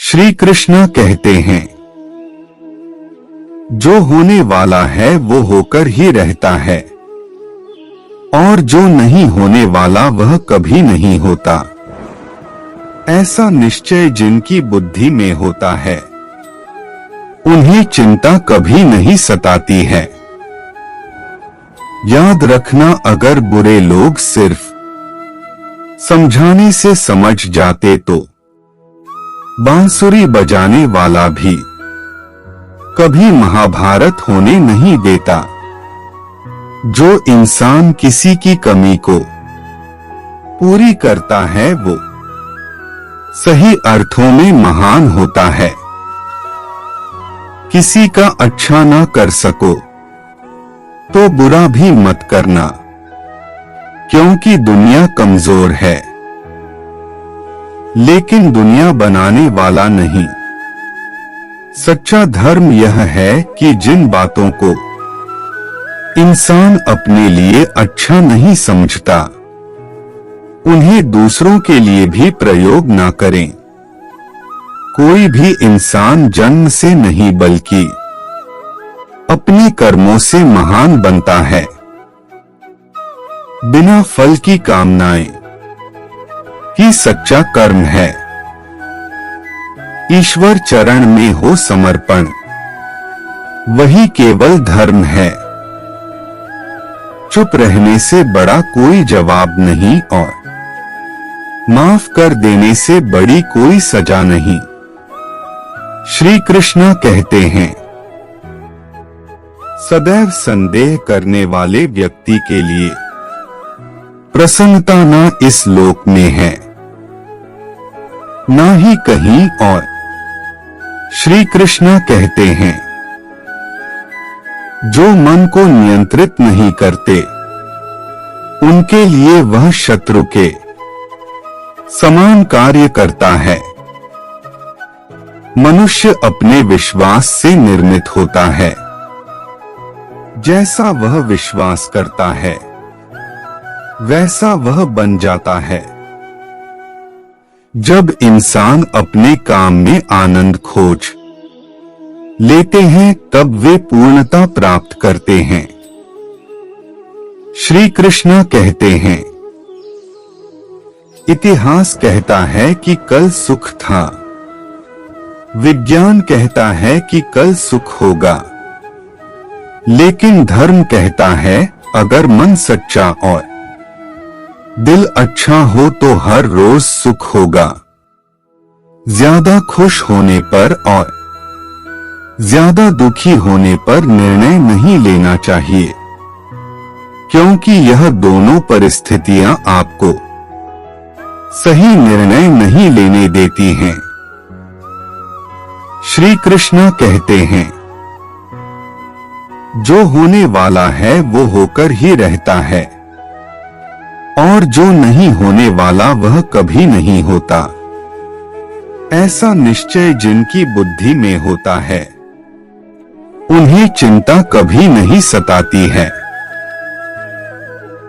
श्री कृष्ण कहते हैं, जो होने वाला है वो होकर ही रहता है और जो नहीं होने वाला वह कभी नहीं होता। ऐसा निश्चय जिनकी बुद्धि में होता है उन्हें चिंता कभी नहीं सताती है। याद रखना, अगर बुरे लोग सिर्फ समझाने से समझ जाते तो बांसुरी बजाने वाला भी कभी महाभारत होने नहीं देता। जो इंसान किसी की कमी को पूरी करता है वो सही अर्थों में महान होता है। किसी का अच्छा ना कर सको तो बुरा भी मत करना, क्योंकि दुनिया कमजोर है लेकिन दुनिया बनाने वाला नहीं। सच्चा धर्म यह है कि जिन बातों को इंसान अपने लिए अच्छा नहीं समझता उन्हें दूसरों के लिए भी प्रयोग ना करें। कोई भी इंसान जन्म से नहीं बल्कि अपने कर्मों से महान बनता है। बिना फल की कामनाएं ही सच्चा कर्म है। ईश्वर चरण में हो समर्पण, वही केवल धर्म है। चुप रहने से बड़ा कोई जवाब नहीं और माफ कर देने से बड़ी कोई सजा नहीं। श्री कृष्ण कहते हैं, सदैव संदेह करने वाले व्यक्ति के लिए प्रसन्नता न इस लोक में है ना ही कहीं और। श्री कृष्ण कहते हैं, जो मन को नियंत्रित नहीं करते उनके लिए वह शत्रु के समान कार्य करता है। मनुष्य अपने विश्वास से निर्मित होता है। जैसा वह विश्वास करता है वैसा वह बन जाता है। जब इंसान अपने काम में आनंद खोज लेते हैं तब वे पूर्णता प्राप्त करते हैं। श्री कृष्ण कहते हैं, इतिहास कहता है कि कल सुख था, विज्ञान कहता है कि कल सुख होगा, लेकिन धर्म कहता है अगर मन सच्चा और दिल अच्छा हो तो हर रोज सुख होगा। ज्यादा खुश होने पर और ज्यादा दुखी होने पर निर्णय नहीं लेना चाहिए, क्योंकि यह दोनों परिस्थितियां आपको सही निर्णय नहीं लेने देती हैं। श्री कृष्ण कहते हैं, जो होने वाला है वो होकर ही रहता है और जो नहीं होने वाला वह कभी नहीं होता। ऐसा निश्चय जिनकी बुद्धि में होता है उन्हें चिंता कभी नहीं सताती है।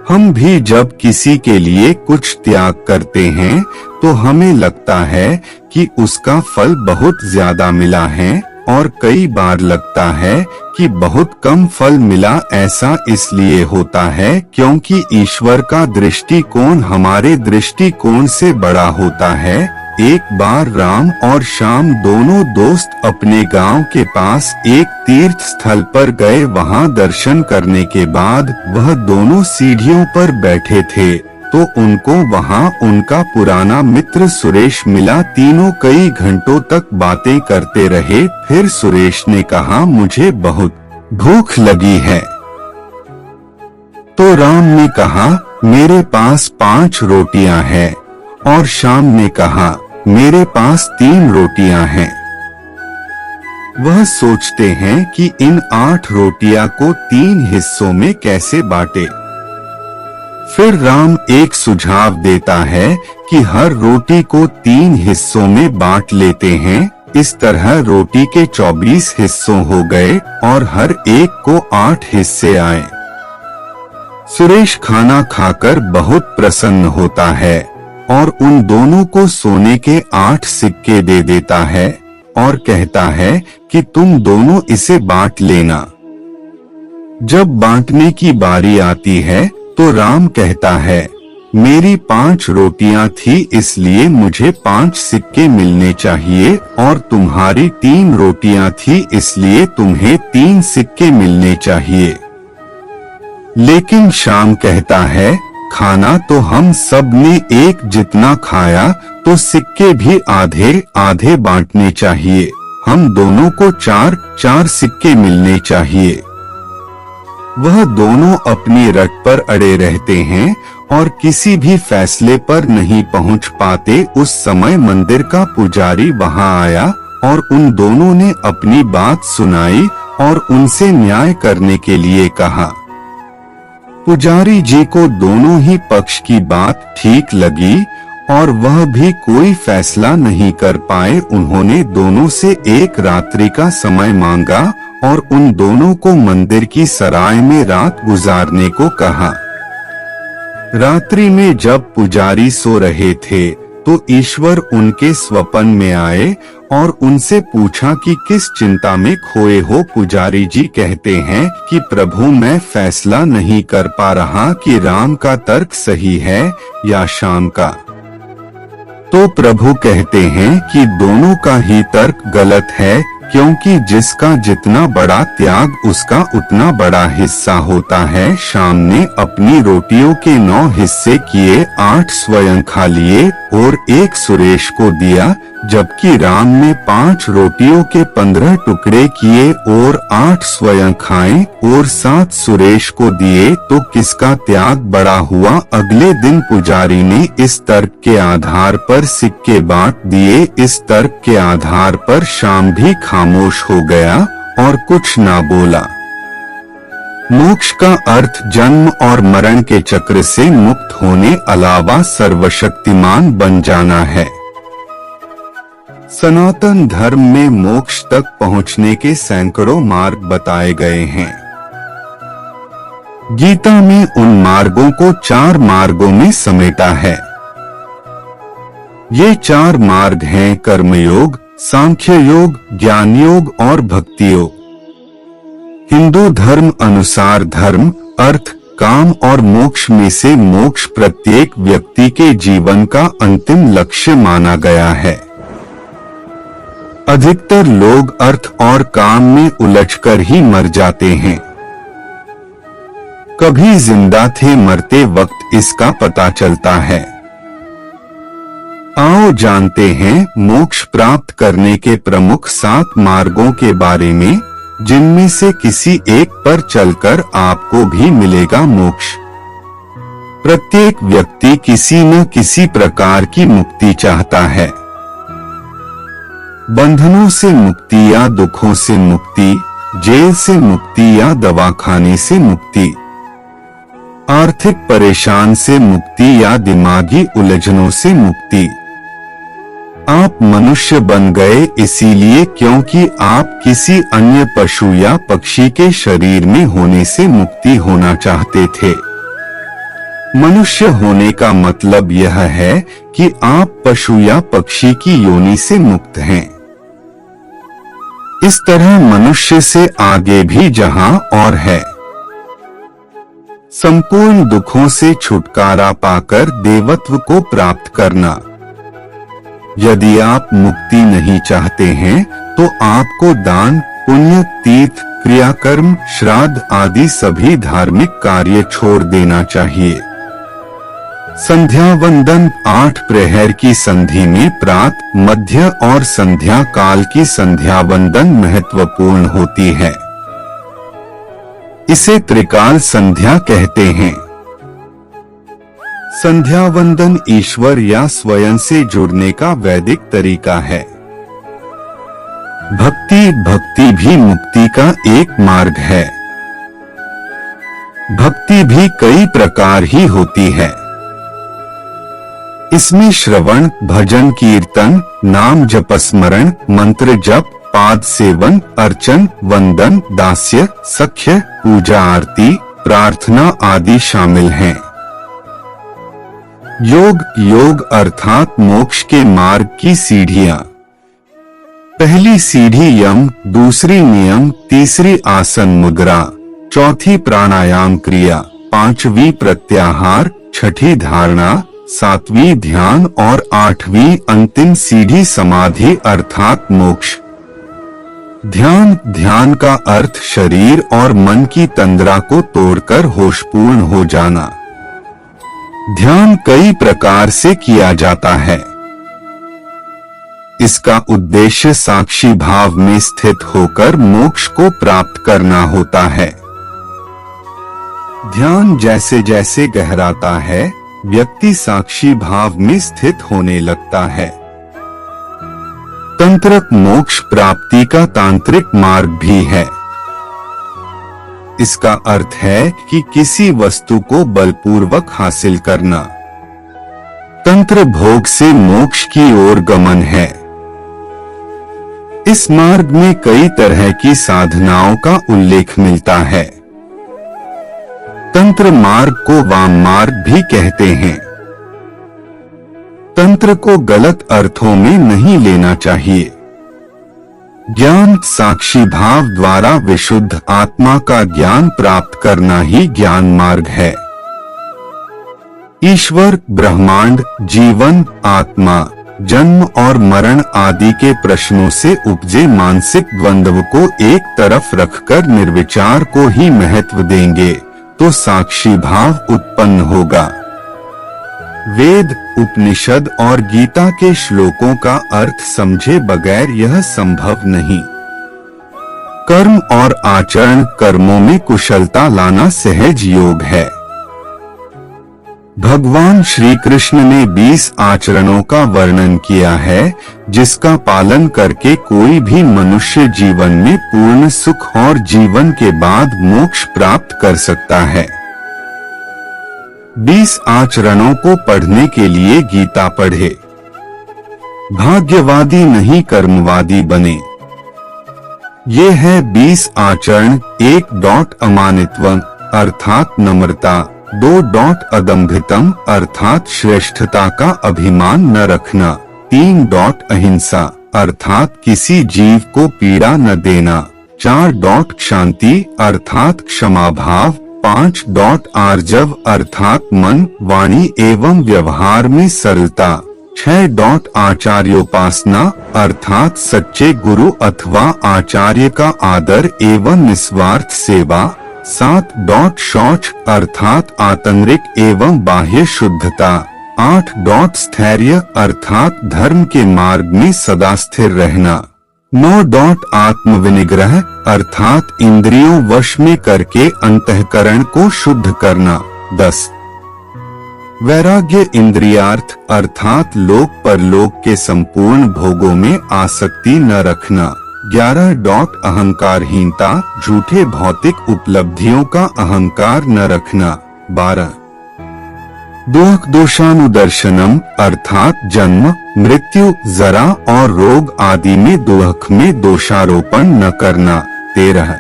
हम भी जब किसी के लिए कुछ त्याग करते हैं तो हमें लगता है कि उसका फल बहुत ज्यादा मिला है और कई बार लगता है कि बहुत कम फल मिला। ऐसा इसलिए होता है क्योंकि ईश्वर का दृष्टिकोण हमारे दृष्टिकोण से बड़ा होता है। एक बार राम और श्याम दोनों दोस्त अपने गांव के पास एक तीर्थ स्थल पर गए। वहां दर्शन करने के बाद वह दोनों सीढ़ियों पर बैठे थे तो उनको वहां उनका पुराना मित्र सुरेश मिला। तीनों कई घंटों तक बातें करते रहे। फिर सुरेश ने कहा, मुझे बहुत भूख लगी है। तो राम ने कहा, मेरे पास 5 रोटियां हैं और श्याम ने कहा, मेरे पास 3 रोटियां हैं। वह सोचते हैं कि इन 8 रोटियां को 3 हिस्सों में कैसे बांटे। फिर राम एक सुझाव देता है कि हर रोटी को 3 हिस्सों में बांट लेते हैं। इस तरह रोटी के 24 हिस्सों हो गए और हर एक को 8 हिस्से आए। सुरेश खाना खाकर बहुत प्रसन्न होता है और उन दोनों को सोने के 8 सिक्के दे देता है और कहता है कि तुम दोनों इसे बांट लेना। जब बांटने की बारी आती है तो राम कहता है, मेरी 5 रोटियां थी इसलिए मुझे 5 सिक्के मिलने चाहिए, और तुम्हारी 3 रोटियां थी इसलिए तुम्हें 3 सिक्के मिलने चाहिए। लेकिन श्याम कहता है, खाना तो हम सब ने एक जितना खाया, तो सिक्के भी आधे आधे बांटने चाहिए। हम दोनों को 4-4 सिक्के मिलने चाहिए। वह दोनों अपनी रट पर अड़े रहते हैं और किसी भी फैसले पर नहीं पहुंच पाते। उस समय मंदिर का पुजारी वहां आया और उन दोनों ने अपनी बात सुनाई और उनसे न्याय करने के लिए कहा। पुजारी जी को दोनों ही पक्ष की बात ठीक लगी और वह भी कोई फैसला नहीं कर पाए। उन्होंने दोनों से एक रात्रि का समय मांगा और उन दोनों को मंदिर की सराय में रात गुजारने को कहा। रात्रि में जब पुजारी सो रहे थे तो ईश्वर उनके स्वप्न में आए और उनसे पूछा कि किस चिंता में खोए हो। पुजारी जी कहते हैं कि प्रभु, मैं फैसला नहीं कर पा रहा कि राम का तर्क सही है या श्याम का। तो प्रभु कहते हैं कि दोनों का ही तर्क गलत है, क्योंकि जिसका जितना बड़ा त्याग उसका उतना बड़ा हिस्सा होता है। श्याम ने अपनी रोटियों के 9 हिस्से किए, 8 स्वयं खा लिए और 1 सुरेश को दिया, जबकि राम ने 5 रोटियों के 15 टुकड़े किए और 8 स्वयं खाए और 7 सुरेश को दिए। तो किसका त्याग बड़ा हुआ? अगले दिन पुजारी ने इस तर्क के आधार पर सिक्के बांट दिए। इस तर्क के आधार पर श्याम भी खामोश हो गया और कुछ ना बोला। मोक्ष का अर्थ जन्म और मरण के चक्र से मुक्त होने अलावा सर्वशक्तिमान बन जाना है। सनातन धर्म में मोक्ष तक पहुंचने के सैकड़ों मार्ग बताए गए हैं। गीता में उन मार्गों को 4 मार्गों में समेटा है। ये 4 मार्ग हैं कर्मयोग, सांख्य योग, ज्ञान योग और भक्ति योग। हिंदू धर्म अनुसार धर्म, अर्थ, काम और मोक्ष में से मोक्ष प्रत्येक व्यक्ति के जीवन का अंतिम लक्ष्य माना गया है। अधिकतर लोग अर्थ और काम में उलझकर ही मर जाते हैं। कभी जिंदा थे मरते वक्त इसका पता चलता है। आओ जानते हैं मोक्ष प्राप्त करने के प्रमुख 7 मार्गों के बारे में, जिनमें से किसी एक पर चलकर आपको भी मिलेगा मोक्ष। प्रत्येक व्यक्ति किसी न किसी प्रकार की मुक्ति चाहता है। बंधनों से मुक्ति या दुखों से मुक्ति, जेल से मुक्ति या दवाखाने से मुक्ति, आर्थिक परेशान से मुक्ति या दिमागी उलझनों से मुक्ति। आप मनुष्य बन गए इसीलिए क्योंकि आप किसी अन्य पशु या पक्षी के शरीर में होने से मुक्ति होना चाहते थे। मनुष्य होने का मतलब यह है कि आप पशु या पक्षी की योनि से मुक्त हैं। इस तरह मनुष्य से आगे भी जहां और है। संपूर्ण दुखों से छुटकारा पाकर देवत्व को प्राप्त करना। यदि आप मुक्ति नहीं चाहते हैं तो आपको दान, पुण्य, तीर्थ, क्रियाकर्म, श्राद्ध आदि सभी धार्मिक कार्य छोड़ देना चाहिए। संध्या वंदन 8 प्रहर की संधि में प्रात, मध्य और संध्या काल की संध्या वंदन महत्वपूर्ण होती है। इसे त्रिकाल संध्या कहते हैं। संध्या वंदन ईश्वर या स्वयं से जुड़ने का वैदिक तरीका है। भक्ति भी मुक्ति का एक मार्ग है। भक्ति भी कई प्रकार ही होती है। इसमें श्रवण, भजन, कीर्तन, नाम जपस्मरण, मंत्र जप, पाद सेवन, अर्चन, वंदन, दास्य, सख्य, पूजा, आरती, प्रार्थना आदि शामिल हैं। योग अर्थात मोक्ष के मार्ग की सीढ़ियां। पहली सीढ़ी यम, दूसरी नियम, तीसरी आसन मुद्रा, चौथी प्राणायाम क्रिया, पांचवी प्रत्याहार, छठी धारणा, सातवीं ध्यान और आठवीं अंतिम सीढ़ी समाधि अर्थात मोक्ष। ध्यान का अर्थ शरीर और मन की तंद्रा को तोड़कर होशपूर्ण हो जाना। ध्यान कई प्रकार से किया जाता है। इसका उद्देश्य साक्षी भाव में स्थित होकर मोक्ष को प्राप्त करना होता है। ध्यान जैसे जैसे गहराता है, व्यक्ति साक्षी भाव में स्थित होने लगता है। तंत्र मोक्ष प्राप्ति का तांत्रिक मार्ग भी है। इसका अर्थ है कि किसी वस्तु को बलपूर्वक हासिल करना। तंत्र भोग से मोक्ष की ओर गमन है। इस मार्ग में कई तरह की साधनाओं का उल्लेख मिलता है। तंत्र मार्ग को वाम मार्ग भी कहते हैं। तंत्र को गलत अर्थों में नहीं लेना चाहिए। ज्ञान साक्षी भाव द्वारा विशुद्ध आत्मा का ज्ञान प्राप्त करना ही ज्ञान मार्ग है। ईश्वर, ब्रह्मांड, जीवन, आत्मा, जन्म और मरण आदि के प्रश्नों से उपजे मानसिक द्वंद्व को एक तरफ रखकर निर्विचार को ही महत्व देंगे तो साक्षी भाव उत्पन्न होगा। वेद, उपनिषद और गीता के श्लोकों का अर्थ समझे बगैर यह संभव नहीं। कर्म और आचरण कर्मों में कुशलता लाना सहज योग है। भगवान श्री कृष्ण ने 20 आचरणों का वर्णन किया है, जिसका पालन करके कोई भी मनुष्य जीवन में पूर्ण सुख और जीवन के बाद मोक्ष प्राप्त कर सकता है। 20 आचरणों को पढ़ने के लिए गीता पढ़े। भाग्यवादी नहीं कर्मवादी बने। ये है 20 आचरण। 1. अमानित्व अर्थात नम्रता। 2. अदम्भितम अर्थात श्रेष्ठता का अभिमान न रखना। 3. अहिंसा अर्थात किसी जीव को पीड़ा न देना। 4. शांति अर्थात क्षमा भाव। 5. आर्जव अर्थात मन, वाणी एवं व्यवहार में सरलता। 6. आचार्योपासना अर्थात सच्चे गुरु अथवा आचार्य का आदर एवं निस्वार्थ सेवा। 7. शौच अर्थात आंतरिक एवं बाह्य शुद्धता। 8. स्थैर्य अर्थात धर्म के मार्ग में सदा स्थिर रहना। 9. आत्मविनिग्रह अर्थात इंद्रियों वश में करके अंतःकरण को शुद्ध करना। 10. वैराग्य इंद्रियार्थ अर्थात लोक परलोक के संपूर्ण भोगों में आसक्ति न रखना। 11. अहंकारहीनता झूठे भौतिक उपलब्धियों का अहंकार न रखना। 12. दोषानुदर्शनम अर्थात जन्म, मृत्यु, जरा और रोग आदि में दुख में दोषारोपण न करना। 13.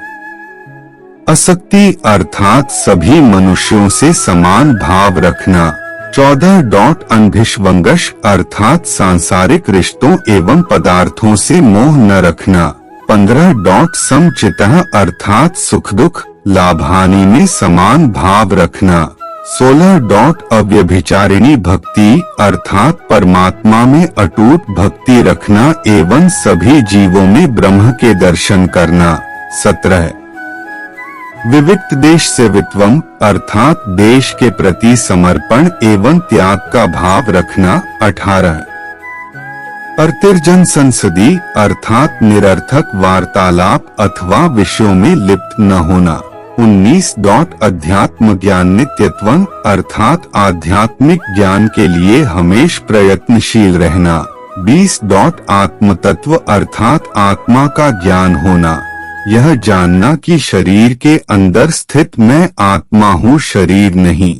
असक्ति अर्थात सभी मनुष्यों से समान भाव रखना। 14. अनभिष्वंगश अर्थात सांसारिक रिश्तों एवं पदार्थों से मोह न रखना। 15. समचितः अर्थात सुख दुख लाभ हानि में समान भाव रखना। 16. अव्यभिचारिणी भक्ति अर्थात परमात्मा में अटूट भक्ति रखना एवं सभी जीवों में ब्रह्म के दर्शन करना। 17. विविक्त देश सेवित्वम अर्थात देश के प्रति समर्पण एवं त्याग का भाव रखना। 18. अर्तिर्जन संसदी अर्थात निरर्थक वार्तालाप अथवा विषयों में लिप्त न होना। 19. अध्यात्म ज्ञान नित्यत्वं अर्थात आध्यात्मिक ज्ञान के लिए हमेश प्रयत्नशील रहना। 20. आत्म तत्व अर्थात आत्मा का ज्ञान होना, यह जानना कि शरीर के अंदर स्थित मैं आत्मा हूँ, शरीर नहीं।